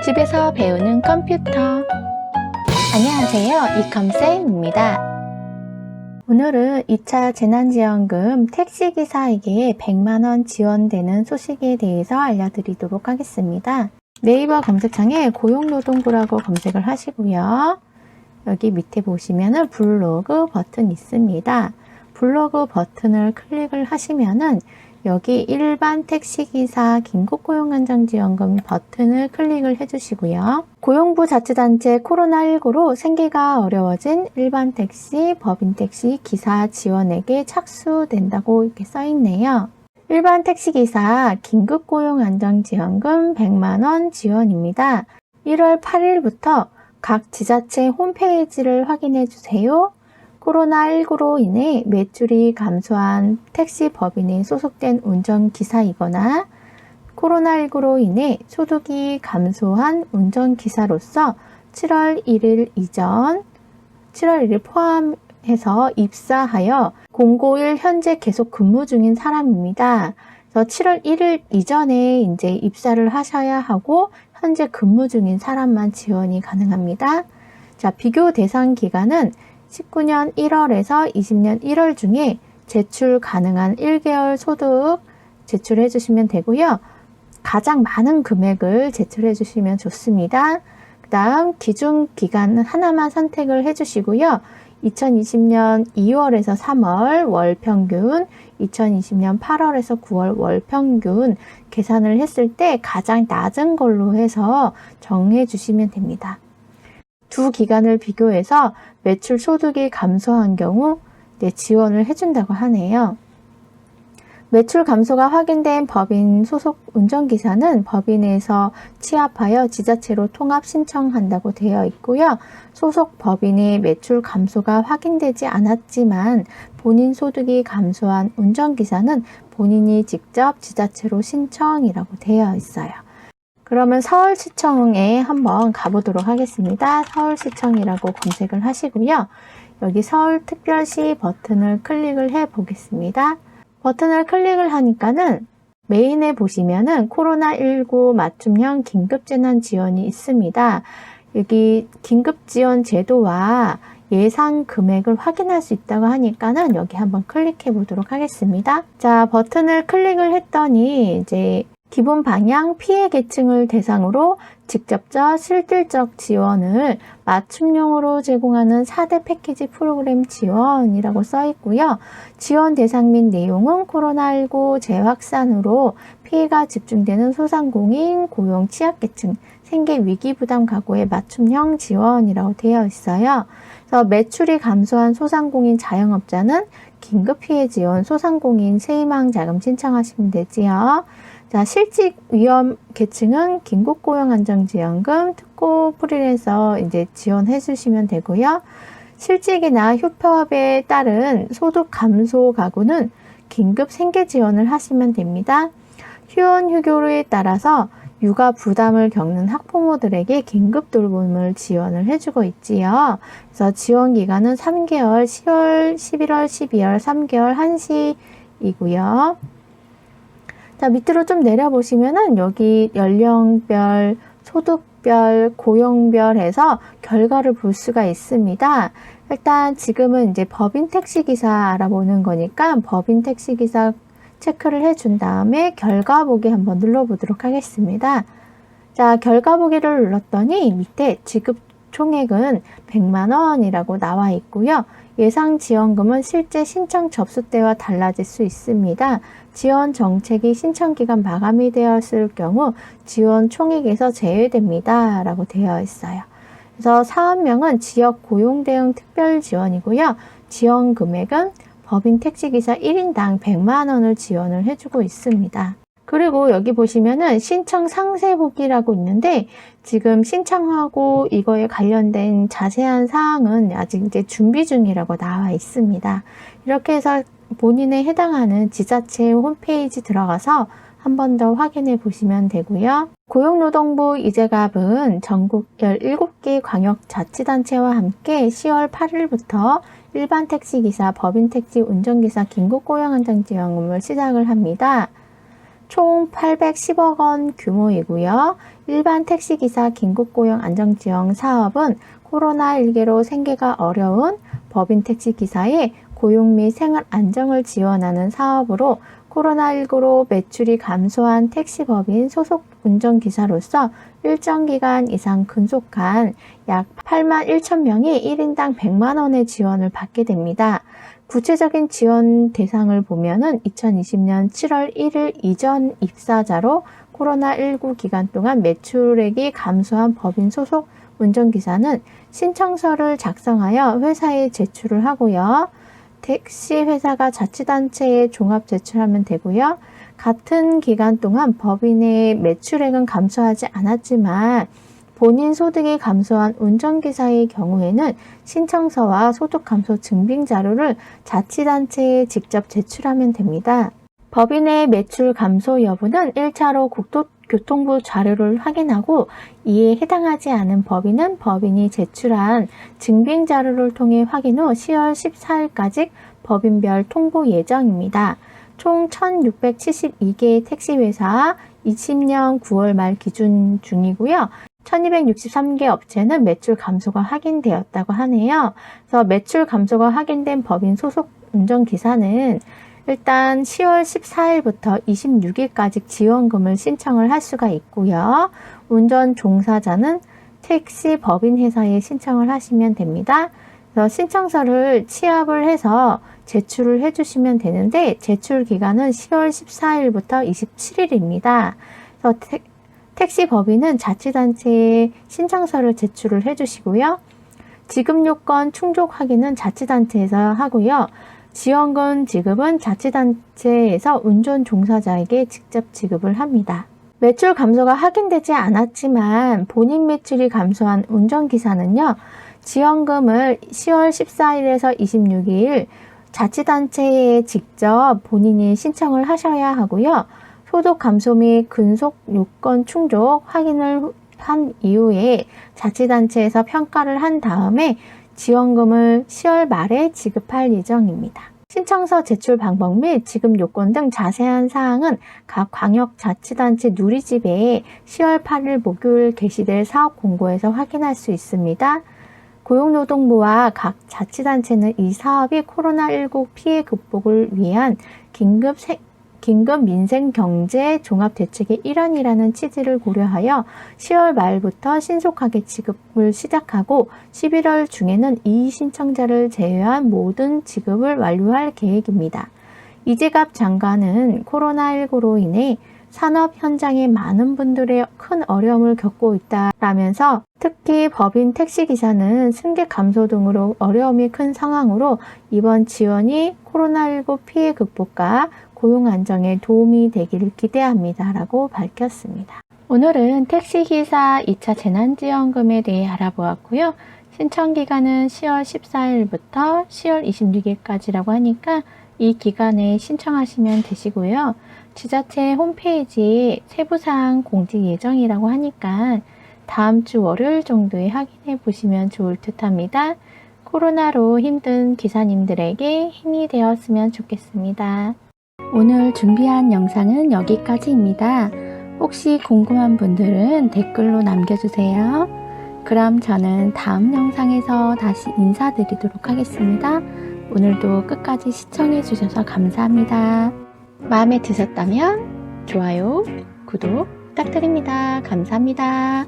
집에서 배우는 컴퓨터. 안녕하세요, 이컴쌤입니다. 오늘은 2차 재난지원금 택시기사에게 100만원 지원되는 소식에 대해서 알려드리도록 하겠습니다. 네이버 검색창에 고용노동부라고 검색을 하시고요. 여기 밑에 보시면은 블로그 버튼 있습니다. 블로그 버튼을 클릭을 하시면은 여기 일반 택시기사 긴급고용안정지원금 버튼을 클릭을 해주시고요. 고용부 자치단체 코로나19로 생계가 어려워진 일반 택시, 법인 택시 기사 지원에게 착수된다고 이렇게 써있네요. 일반 택시기사 긴급고용안정지원금 100만원 지원입니다. 1월 8일부터 각 지자체 홈페이지를 확인해 주세요. 코로나19로 인해 매출이 감소한 택시 법인에 소속된 운전기사이거나 코로나19로 인해 소득이 감소한 운전기사로서 7월 1일 이전, 7월 1일 포함해서 입사하여 공고일 현재 계속 근무 중인 사람입니다. 그래서 7월 1일 이전에 이제 입사를 하셔야 하고 현재 근무 중인 사람만 지원이 가능합니다. 자, 비교 대상 기간은 19년 1월에서 20년 1월 중에 제출 가능한 1개월 소득 제출해 주시면 되고요. 가장 많은 금액을 제출해 주시면 좋습니다. 그 다음 기준 기간 하나만 선택을 해 주시고요. 2020년 2월에서 3월 월 평균, 2020년 8월에서 9월 월 평균 계산을 했을 때 가장 낮은 걸로 해서 정해 주시면 됩니다. 두 기간을 비교해서 매출 소득이 감소한 경우 지원을 해준다고 하네요. 매출 감소가 확인된 법인 소속 운전기사는 법인에서 취합하여 지자체로 통합 신청한다고 되어 있고요. 소속 법인의 매출 감소가 확인되지 않았지만 본인 소득이 감소한 운전기사는 본인이 직접 지자체로 신청이라고 되어 있어요. 그러면 서울시청에 한번 가보도록 하겠습니다. 서울시청이라고 검색을 하시고요. 여기 서울특별시 버튼을 클릭을 해 보겠습니다. 버튼을 클릭을 하니까는 메인에 보시면은 코로나19 맞춤형 긴급재난지원이 있습니다. 여기 긴급지원 제도와 예상 금액을 확인할 수 있다고 하니까는 여기 한번 클릭해 보도록 하겠습니다. 자, 버튼을 클릭을 했더니 이제 기본 방향 피해 계층을 대상으로 직접적 실질적 지원을 맞춤형으로 제공하는 4대 패키지 프로그램 지원이라고 써 있고요. 지원 대상 및 내용은 코로나19 재확산으로 피해가 집중되는 소상공인, 고용 취약계층, 생계 위기 부담 가구의 맞춤형 지원이라고 되어 있어요. 그래서 매출이 감소한 소상공인 자영업자는 긴급 피해 지원 소상공인 세희망 자금 신청하시면 되지요. 자, 실직 위험 계층은 긴급고용안정지원금 특고 프리랜서 이제 지원해 주시면 되고요. 실직이나 휴업에 따른 소득 감소 가구는 긴급 생계 지원을 하시면 됩니다. 휴원 휴교에 따라서 육아 부담을 겪는 학부모들에게 긴급 돌봄을 지원을 해주고 있지요. 그래서 지원 기간은 3개월, 10월, 11월, 12월 3개월 한시이고요. 자, 밑으로 좀 내려보시면은 여기 연령별, 소득별, 고용별 해서 결과를 볼 수가 있습니다. 일단 지금은 이제 법인 택시기사 알아보는 거니까 법인 택시기사 체크를 해준 다음에 결과 보기 한번 눌러보도록 하겠습니다. 자, 결과 보기를 눌렀더니 밑에 지급 총액은 100만원이라고 나와 있고요. 예상 지원금은 실제 신청 접수 때와 달라질 수 있습니다. 지원 정책이 신청 기간 마감이 되었을 경우 지원 총액에서 제외됩니다. 라고 되어 있어요. 그래서 사업명은 지역 고용 대응 특별 지원이고요. 지원 금액은 법인 택시기사 1인당 100만원을 지원을 해주고 있습니다. 그리고 여기 보시면은 신청 상세 보기라고 있는데 지금 신청하고 이거에 관련된 자세한 사항은 아직 이제 준비 중이라고 나와 있습니다. 이렇게 해서 본인에 해당하는 지자체 홈페이지 들어가서 한 번 더 확인해 보시면 되고요. 고용노동부 이재갑은 전국 17개 광역자치단체와 함께 10월 8일부터 일반 택시기사, 법인 택시 운전기사 긴급고용안정지원금을 시작을 합니다. 총 810억 원 규모이고요. 일반 택시기사 긴급고용 안정지원 사업은 코로나19로 생계가 어려운 법인 택시기사의 고용 및 생활 안정을 지원하는 사업으로 코로나19로 매출이 감소한 택시법인 소속 운전기사로서 일정 기간 이상 근속한 약 8만 1천 명이 1인당 100만 원의 지원을 받게 됩니다. 구체적인 지원 대상을 보면은 2020년 7월 1일 이전 입사자로 코로나19 기간 동안 매출액이 감소한 법인 소속 운전기사는 신청서를 작성하여 회사에 제출을 하고요. 택시 회사가 자치단체에 종합 제출하면 되고요. 같은 기간 동안 법인의 매출액은 감소하지 않았지만 본인 소득이 감소한 운전기사의 경우에는 신청서와 소득 감소 증빙 자료를 자치단체에 직접 제출하면 됩니다. 법인의 매출 감소 여부는 1차로 국토교통부 자료를 확인하고 이에 해당하지 않은 법인은 법인이 제출한 증빙 자료를 통해 확인 후 10월 14일까지 법인별 통보 예정입니다. 총 1,672개의 택시회사 20년 9월 말 기준 중이고요. 1263개 업체는 매출 감소가 확인되었다고 하네요. 그래서 매출 감소가 확인된 법인 소속 운전기사는 일단 10월 14일부터 26일까지 지원금을 신청을 할 수가 있고요. 운전 종사자는 택시 법인 회사에 신청을 하시면 됩니다. 그래서 신청서를 취합을 해서 제출을 해주시면 되는데 제출 기간은 10월 14일부터 27일입니다. 그래서 택시 법인은 자치단체에 신청서를 제출을 해주시고요. 지급 요건 충족 확인은 자치단체에서 하고요. 지원금 지급은 자치단체에서 운전 종사자에게 직접 지급을 합니다. 매출 감소가 확인되지 않았지만 본인 매출이 감소한 운전기사는요. 지원금을 10월 14일에서 26일 자치단체에 직접 본인이 신청을 하셔야 하고요. 소득 감소 및 근속 요건 충족 확인을 한 이후에 자치단체에서 평가를 한 다음에 지원금을 10월 말에 지급할 예정입니다. 신청서 제출 방법 및 지급 요건 등 자세한 사항은 각 광역자치단체 누리집에 10월 8일 목요일 게시될 사업 공고에서 확인할 수 있습니다. 고용노동부와 각 자치단체는 이 사업이 코로나19 피해 극복을 위한 긴급 민생경제 종합대책의 일환이라는 취지를 고려하여 10월 말부터 신속하게 지급을 시작하고 11월 중에는 이 신청자를 제외한 모든 지급을 완료할 계획입니다. 이재갑 장관은 코로나19로 인해 산업 현장에 많은 분들의 큰 어려움을 겪고 있다라면서 특히 법인 택시기사는 승객 감소 등으로 어려움이 큰 상황으로 이번 지원이 코로나19 피해 극복과 고용 안정에 도움이 되기를 기대합니다. 라고 밝혔습니다. 오늘은 택시기사 2차 재난지원금에 대해 알아보았고요. 신청기간은 10월 14일부터 10월 26일까지라고 하니까 이 기간에 신청하시면 되시고요. 지자체 홈페이지에 세부사항 공지 예정이라고 하니까 다음 주 월요일 정도에 확인해 보시면 좋을 듯 합니다. 코로나로 힘든 기사님들에게 힘이 되었으면 좋겠습니다. 오늘 준비한 영상은 여기까지입니다. 혹시 궁금한 분들은 댓글로 남겨주세요. 그럼 저는 다음 영상에서 다시 인사드리도록 하겠습니다. 오늘도 끝까지 시청해주셔서 감사합니다. 마음에 드셨다면 좋아요, 구독 부탁드립니다. 감사합니다.